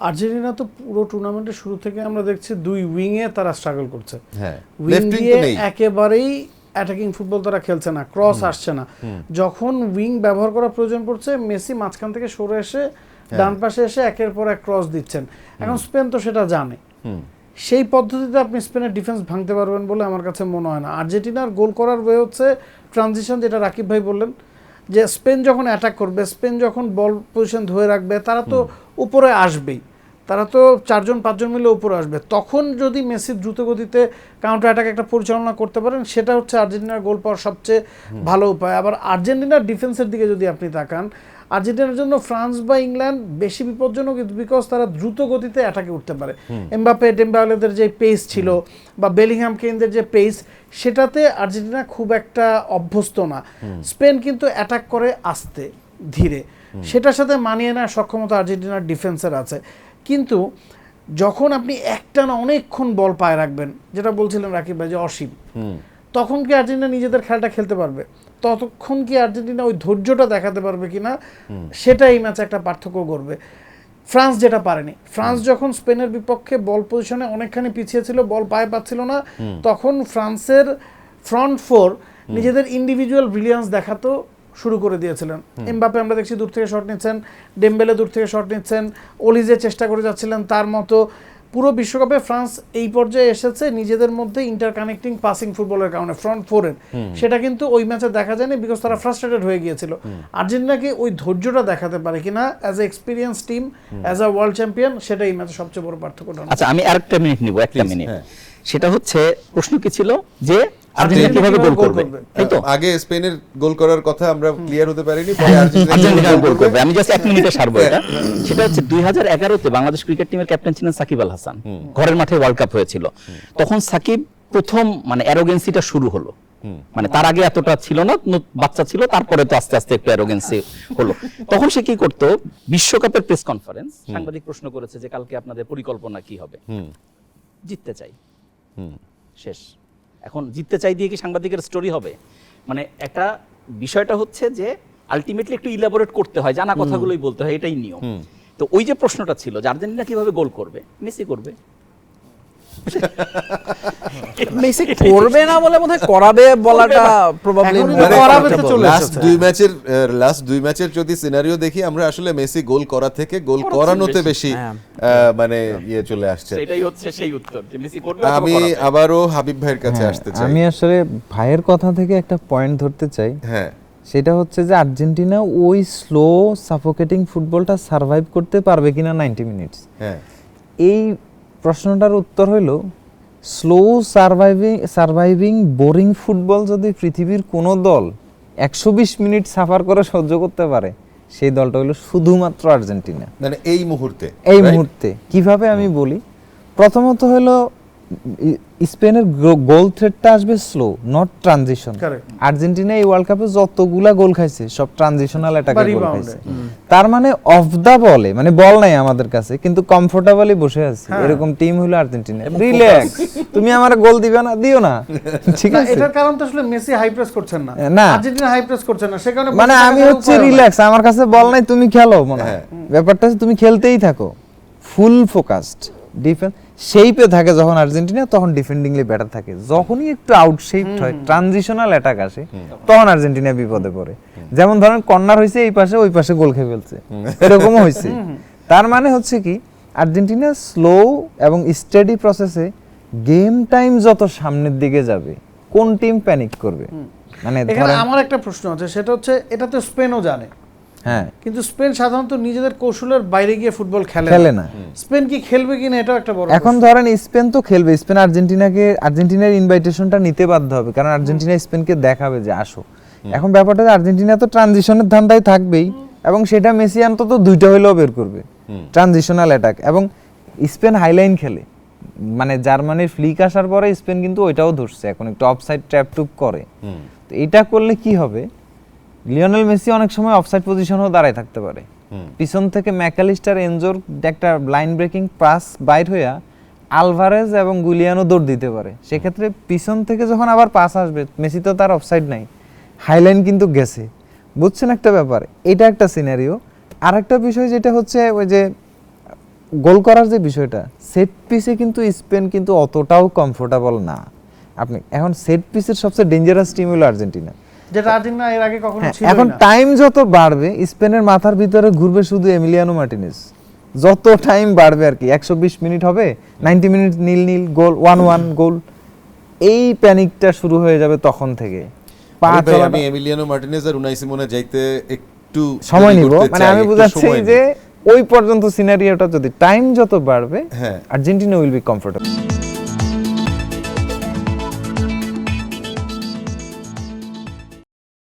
Argentina তো পুরো টুর্নামেন্টের শুরু থেকে আমরা দেখছি দুই উইংয়ে তারা স্ট্রাগল করছে। হ্যাঁ, উইং দিয়ে একেবারেই অ্যাটাকিং ফুটবল তারা খেলছে না, ক্রস আসছে না। যখন উইং ব্যবহার করা প্রয়োজন পড়ছে, মেসি মাঝখান থেকে সরে এসে ডান পাশে এসে একের পর এক ক্রস দিচ্ছেন। এখন স্পেন তো সেটা জানে, সেই পদ্ধতিতে আপনি স্পেনের ডিফেন্স ভাঙতে পারবেন বলে আমার কাছে মনে হয় না। আর্জেন্টিনার গোল করার ওয়ে হচ্ছে ট্রানজিশন, যেটা রাকিব ভাই বললেন, যে স্পেন যখন অ্যাটাক করবে, স্পেন যখন বল পজিশন ধরে রাখবে, তারা তো উপরে আসবেই, তারা তো 4-5 মিলে উপরে আসবে। তখন যদি মেসি দ্রুত গতিতে কাউন্টার অ্যাটাক একটা পরিচালনা করতে পারেন, সেটা হচ্ছে আর্জেন্টিনার গোল পাওয়ার সবচেয়ে ভালো উপায়। আবার আর্জেন্টিনার ডিফেন্সের দিকে যদি আপনি তাকান, আর্জেন্টিনার জন্য ফ্রান্স বা ইংল্যান্ড বেশি বিপজ্জনক, বিকজ তারা দ্রুত গতিতে অ্যাটাকে উঠতে পারে। এমবাপে ডেম্বালেদের যে পেস ছিল বা বেলিংহাম কেইনদের যে পেস, সেটাতে আর্জেন্টিনা খুব একটা অভ্যস্ত না। স্পেন কিন্তু অ্যাটাক করে আস্তে ধীরে, সেটার সাথে মানিয়ে নেওয়ার সক্ষমতা আর্জেন্টিনার ডিফেন্সের আছে। কিন্তু যখন আপনি একটানা অনেকক্ষণ বল পায়ে রাখবেন, যেটা বলছিলেন রাকিব ভাই যে অসীম, তখন কি আর্জেন্টিনা নিজেদের খেলাটা খেলতে পারবে? ততক্ষণ কি আর্জেন্টিনা ওই ধৈর্যটা দেখাতে পারবে কিনা, সেটা এই ম্যাচে একটা পার্থক্য করবে। ফ্রান্স যেটা পারেনি, ফ্রান্স যখন স্পেনের বিপক্ষে বল পজিশনে অনেকখানি পিছিয়ে ছিল, বল পায়ে পাচ্ছিল না, তখন ফ্রান্সের ফ্রন্ট ফোর নিজেদের ইন্ডিভিজুয়াল ব্রিলিয়ান্স দেখাতো শুরু করে দিয়েছিলেন। এমবাপে আমরা দেখছি দূর থেকে শট নিচ্ছেন, ডেম্বেলে দূর থেকে শট নিচ্ছেন, ওলিজে চেষ্টা করে যাচ্ছিলেন তার মতো। পুরো বিশ্বকাপে ফ্রান্স এই পর্যায়ে এসেছে নিজেদের মধ্যে ইন্টারকানেক্টিং পাসিং ফুটবলের কারণে, ফ্রন্ট ফোরের। সেটা কিন্তু ওই ম্যাচে দেখা যায়নি, বিকজ তারা ফ্রাস্ট্রেটেড হয়ে গিয়েছিল। আর্জেন্টিনাকে ওই ধৈর্যটা দেখাতে পারে কিনা as a experience team, as a world champion, সেটা এই ম্যাচে সবচেয়ে বড় পার্থক্যটা। আচ্ছা, আমি আরেকটা মিনিট নিব, একটা মিনিট। সেটা হচ্ছে প্রশ্ন কি ছিল যে আর্জেন্টিনা কিভাবে গোল করবে, তাই তো? আগে স্পেনের গোল করার কথা আমরা ক্লিয়ার হতে পারিনি, পরে আর্জেন্টিনা গোল করবে। আমি জাস্ট 1 মিনিটে সারবো এটা। সেটা হচ্ছে 2011-তে বাংলাদেশ ক্রিকেট টিমের ক্যাপ্টেন ছিলেন সাকিব আল হাসান। ঘরের মাঠে ওয়ার্ল্ড কাপ হয়েছিল, তখন সাকিব প্রথম মানে অ্যারোগেন্সিটা শুরু হলো। মানে তার আগে এতটা ছিল না, বাচ্চা ছিল, তারপরে তো আস্তে আস্তে একটু অ্যারোগেন্সি হলো। তখন সে কি করতো, বিশ্বকাপের প্রেস কনফারেন্স, সাংবাদিক প্রশ্ন করেছে যে কালকে আপনাদের পরিকল্পনা কি হবে? জিততে চাই, শেষ। এখন জিততে চাই দিয়ে কি সাংবাদিকের স্টোরি হবে? মানে একটা বিষয়টা হচ্ছে যে আলটিমেটলি একটু ইলাবোরেট করতে হয়, জানা কথাগুলোই বলতে হয়, এটাই নিয়ম। তো ওই যে প্রশ্নটা ছিল যে আর্জেন্টিনা কিভাবে গোল করবে, মেসি করবে। মেসি করবে না বলে বোধহয় করাবে বলাটা প্রবাবলি করাবে তো চলে এসেছে। লাস্ট দুই ম্যাচের যদি সিনারিও দেখি, আমরা আসলে মেসি গোল করা থেকে গোল করানোতে বেশি মানে ইয়ে চলে আসছে। এটাই হচ্ছে সেই উত্তর যে মেসি করবে। আমি আবারও হাবিব ভাইয়ের কাছে আসতে চাই। আমি আসলে ভাইয়ের কথা থেকে একটা পয়েন্ট ধরতে চাই। হ্যাঁ, সেটা হচ্ছে যে আর্জেন্টিনা ওই স্লো সাফোকেটিং ফুটবলটা সার্ভাইভ করতে পারবে কিনা 90 মিনিটস। হ্যাঁ, এই প্রশ্নটার উত্তর হলো, স্লো সার্ভাইভিং বোরিং ফুটবল যদি পৃথিবীর কোনো দল 120 মিনিট সাফার করে সহ্য করতে পারে, সেই দলটা হলো শুধুমাত্র আর্জেন্টিনা। মানে এই মুহূর্তে কিভাবে আমি বলি, প্রথমত হলো স্পেনের গোল থ্রেটটা আসবে স্লো, নট ট্রানজিশন। আর্জেন্টিনা এই ওয়ার্ল্ড কাপে যতগুলা গোল খাইছে সব ট্রানজিশনাল অ্যাটাকে গোল খাইছে। তার মানে অফ দা বলে, মানে বল নাই আমাদের কাছে কিন্তু কমফোর্টেবলি বসে আছে, এরকম টিম হলো আর্জেন্টিনা। রিল্যাক্স, তুমি আমারে গোল দিবে না, দিও না, ঠিক আছে? এটার কারণ তো আসলে মেসি হাই প্রেস করছেন না, আর্জেন্টিনা হাই প্রেস করছে না, সে কারণে মানে আমি হচ্ছে রিল্যাক্স, আমার কাছে বল নাই, তুমি খেলো, মনে হয় ব্যাপারটা তুমি খেলতেই থাকো, ফুল ফোকাসড ডিফেন্স শেপে থাকে। যখন আর্জেন্টিনা তখন ডিফেন্ডিংলি বেটার থাকে, যখনই একটু আউটশেপড হয়, ট্রানজিশনাল অ্যাটাক আসে, তখন আর্জেন্টিনা বিপদে পড়ে। যেমন ধরেন কর্নার হইছে, এই পাশে ওই পাশে গোল খেয়ে ফেলছে, এরকমও হয়েছে। তার মানে হচ্ছে কি, আর্জেন্টিনা স্লো এবং স্টেডি প্রসেসে গেম টাইম যত সামনের দিকে যাবে, কোন টিম প্যানিক করবে? মানে এখানে আমার একটা প্রশ্ন আছে, সেটা হচ্ছে এটা তো স্পেনও জানে, হ্যাঁ, কিন্তু স্পেন সাধারণত নিজেদের কৌশলের বাইরে গিয়ে ফুটবল খেলে না। স্পেন কি খেলবে কিনা এটাও একটা বড়। এখন ধরেন স্পেন তো খেলবে, স্পেন আর্জেন্টিনার ইনভাইটেশনটা নিতে বাধ্য হবে, কারণ আর্জেন্টিনা স্পেনকে দেখাবে যে আসো। এখন ব্যাপারটা আর্জেন্টিনা তো ট্রানজিশনের ধান্দায় থাকবেই, এবং সেটা মেসি অন্তত দুইটা হইলেও বের করবে, ট্রানজিশনাল অ্যাটাক। এবং স্পেন হাইলাইন খেলে, মানে জার্মানির ফ্লিক আসার পরে স্পেন কিন্তু ওইটাও ধরছে, এখন একটু অফসাইড ট্র্যাপ টুপ করে। তো এটা করলে কি হবে, লিওনেল মেসি অনেক সময় অফসাইড পজিশনেও দাঁড়ায় থাকতে পারে, পিছন থেকে ম্যাকালিস্টার এনজোর একটা লাইন ব্রেকিং পাস বাইর হইয়া আলভারেজ এবং গুলিয়ানো দৌড় দিতে পারে। সেক্ষেত্রে পিছন থেকে যখন আবার পাস আসবে, মেসি তো তার অফসাইড নাই, হাইলাইন কিন্তু গেছে, বুঝছেন একটা ব্যাপার। এটা একটা সিনারিও। আর একটা বিষয় যেটা হচ্ছে, ওই যে গোল করার যে বিষয়টা, সেট পিসে কিন্তু স্পেন কিন্তু অতটাও কমফোর্টেবল না। আপনি এখন সেট পিসের সবচেয়ে ডেঞ্জারাস টিম হলো আর্জেন্টিনা। যেটা আর্জেন্টিনা এর আগে কখনো ছিল এখন না। টাইম যত বাড়বে স্পেনের মাথার ভিতরে ঘুরবে শুধু এমিলিয়ানো মার্টিনেজ। যত টাইম বাড়বে আর কি, 120 মিনিট হবে, 90 মিনিট নীল নীল গোল, 1-1 গোল, এই প্যানিকটা শুরু হয়ে যাবে তখন থেকে। আরে ভাই, আমি এমিলিয়ানো মার্টিনেজ আর উনাই সিমোনে যাইতে একটু সময় দেরি নিব, করতে মানে চাই, আমি একটু বুঝাচ্ছি সময় নিই। যে ওই পর্যন্ত সিনারিওটা যদি টাইম যত বাড়বে হ্যাঁ। Argentina will be comfortable.